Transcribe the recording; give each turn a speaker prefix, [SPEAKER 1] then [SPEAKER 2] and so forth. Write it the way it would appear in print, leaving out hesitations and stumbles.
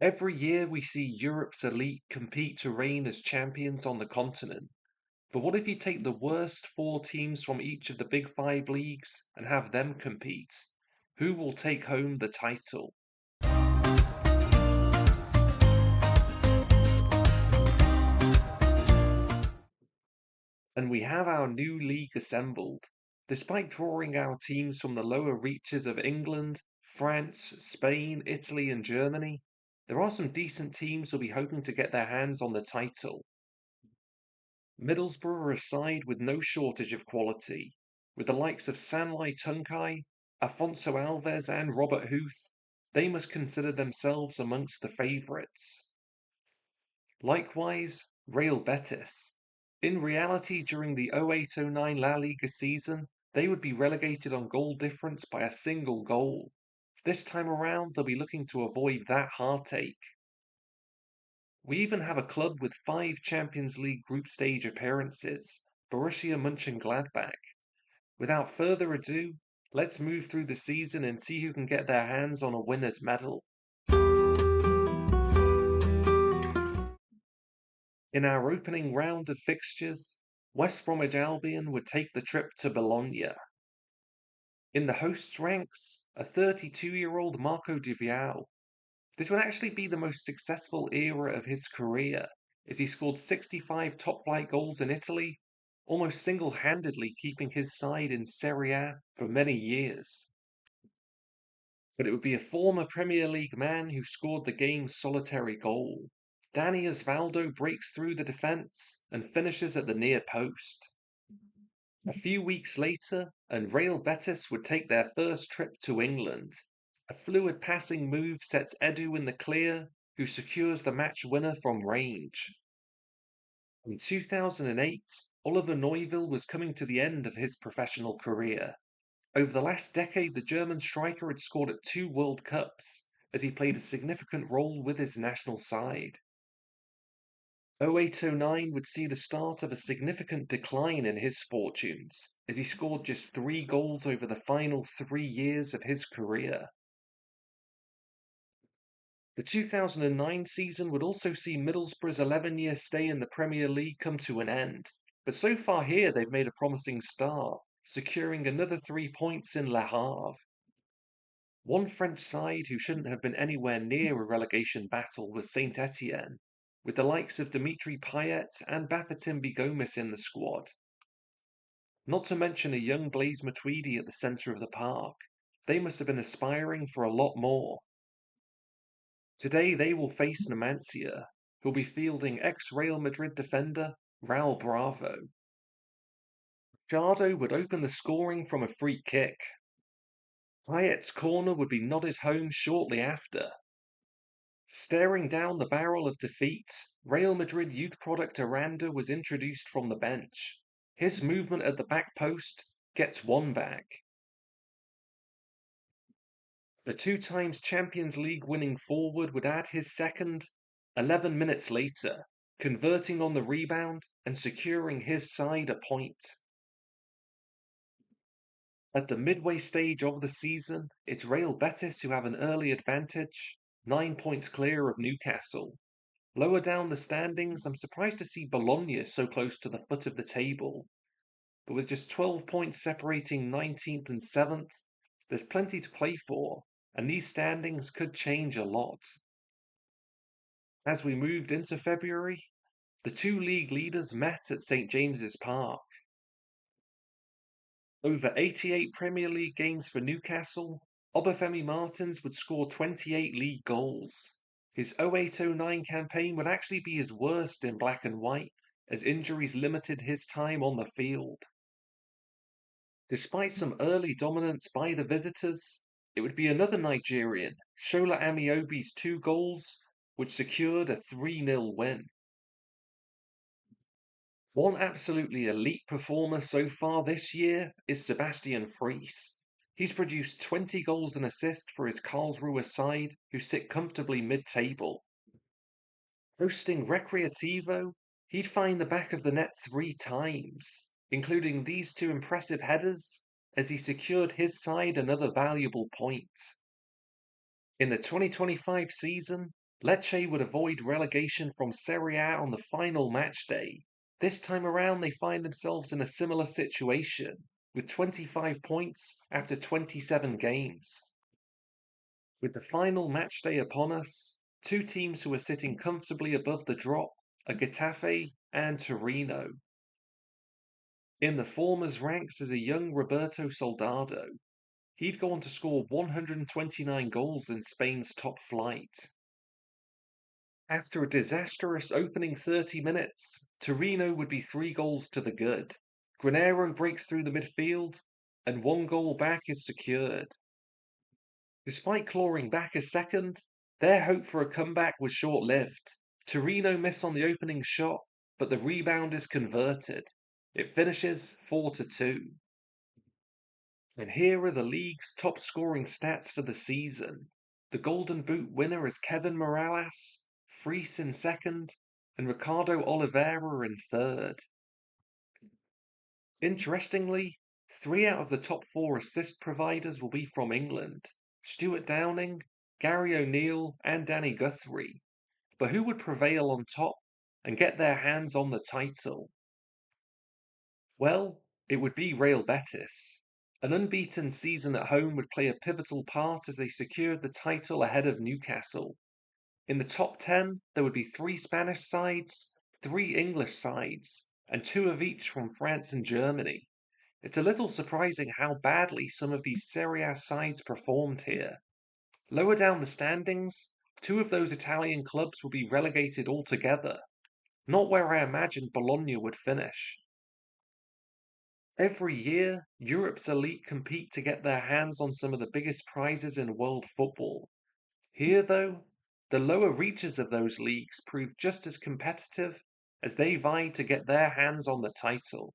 [SPEAKER 1] Every year we see Europe's elite compete to reign as champions on the continent. But what if you take the worst four teams from each of the big five leagues and have them compete? Who will take home the title? And we have our new league assembled. Despite drawing our teams from the lower reaches of England, France, Spain, Italy, and Germany, there are some decent teams who'll be hoping to get their hands on the title. Middlesbrough are a side with no shortage of quality, with the likes of Sanlai Tunkai, Afonso Alves, and Robert Huth. They must consider themselves amongst the favourites. Likewise, Real Betis. In reality, during the 08-09 La Liga season, they would be relegated on goal difference by a single goal. This time around, they'll be looking to avoid that heartache. We even have a club with 5 Champions League group stage appearances, Borussia Mönchengladbach. Without further ado, let's move through the season and see who can get their hands on a winner's medal. In our opening round of fixtures, West Bromwich Albion would take the trip to Bologna. In the hosts' ranks, a 32-year-old Marco Di Viao. This would actually be the most successful era of his career, as he scored 65 top-flight goals in Italy, almost single-handedly keeping his side in Serie A for many years. But it would be a former Premier League man who scored the game's solitary goal. Dani Osvaldo breaks through the defence and finishes at the near post. A few weeks later, and Real Betis would take their first trip to England. A fluid passing move sets Edu in the clear, who secures the match winner from range. In 2008, Oliver Neuville was coming to the end of his professional career. Over the last decade, the German striker had scored at 2 World Cups, as he played a significant role with his national side. 08-09 would see the start of a significant decline in his fortunes, as he scored just 3 goals over the final 3 years of his career. The 2009 season would also see Middlesbrough's 11-year stay in the Premier League come to an end, but so far here they've made a promising start, securing another 3 points in Le Havre. One French side who shouldn't have been anywhere near a relegation battle was Saint Etienne, with the likes of Dimitri Payet and Bafétimbi Gomis in the squad. Not to mention a young Blaise Matuidi at the centre of the park. They must have been aspiring for a lot more. Today they will face Numancia, who'll be fielding ex-Real Madrid defender Raul Bravo. Chado would open the scoring from a free kick. Payet's corner would be nodded home shortly after. Staring down the barrel of defeat, Real Madrid youth product Aranda was introduced from the bench. His movement at the back post gets one back. The 2 times Champions League winning forward would add his second 11 minutes later, converting on the rebound and securing his side a point. At the midway stage of the season, it's Real Betis who have an early advantage, 9 points clear of Newcastle. Lower down the standings, I'm surprised to see Bologna so close to the foot of the table. But with just 12 points separating 19th and 7th, there's plenty to play for, and these standings could change a lot. As we moved into February, the 2 league leaders met at St James's Park. Over 88 Premier League games for Newcastle, Obafemi Martins would score 28 league goals. His 08-09 campaign would actually be his worst in black and white, as injuries limited his time on the field. Despite some early dominance by the visitors, it would be another Nigerian, Shola Amiobi's 2 goals, which secured a 3-0 win. One absolutely elite performer so far this year is Sebastian Fries. He's produced 20 goals and assists for his Karlsruhe side, who sit comfortably mid-table. Hosting Recreativo, he'd find the back of the net 3 times, including these 2 impressive headers, as he secured his side another valuable point. In the 2025 season, Lecce would avoid relegation from Serie A on the final match day. This time around, they find themselves in a similar situation, with 25 points after 27 games. With the final match day upon us, two teams who are sitting comfortably above the drop are Getafe and Torino. In the former's ranks is a young Roberto Soldado. He'd go on to score 129 goals in Spain's top flight. After a disastrous opening 30 minutes, Torino would be 3 goals to the good. Granero breaks through the midfield, and 1 goal back is secured. Despite clawing back a second, their hope for a comeback was short-lived. Torino miss on the opening shot, but the rebound is converted. It finishes 4-2. And here are the league's top scoring stats for the season. The Golden Boot winner is Kevin Morales, Fries in second, and Ricardo Oliveira in third. Interestingly, 3 out of the top 4 assist providers will be from England: Stuart Downing, Gary O'Neill, and Danny Guthrie. But who would prevail on top and get their hands on the title? Well, it would be Real Betis. An unbeaten season at home would play a pivotal part as they secured the title ahead of Newcastle. In the top 10, there would be 3 Spanish sides, 3 English sides, and 2 of each from France and Germany. It's a little surprising how badly some of these Serie A sides performed here. Lower down the standings, 2 of those Italian clubs will be relegated altogether, not where I imagined Bologna would finish. Every year, Europe's elite compete to get their hands on some of the biggest prizes in world football. Here, though, the lower reaches of those leagues prove just as competitive as they vie to get their hands on the title.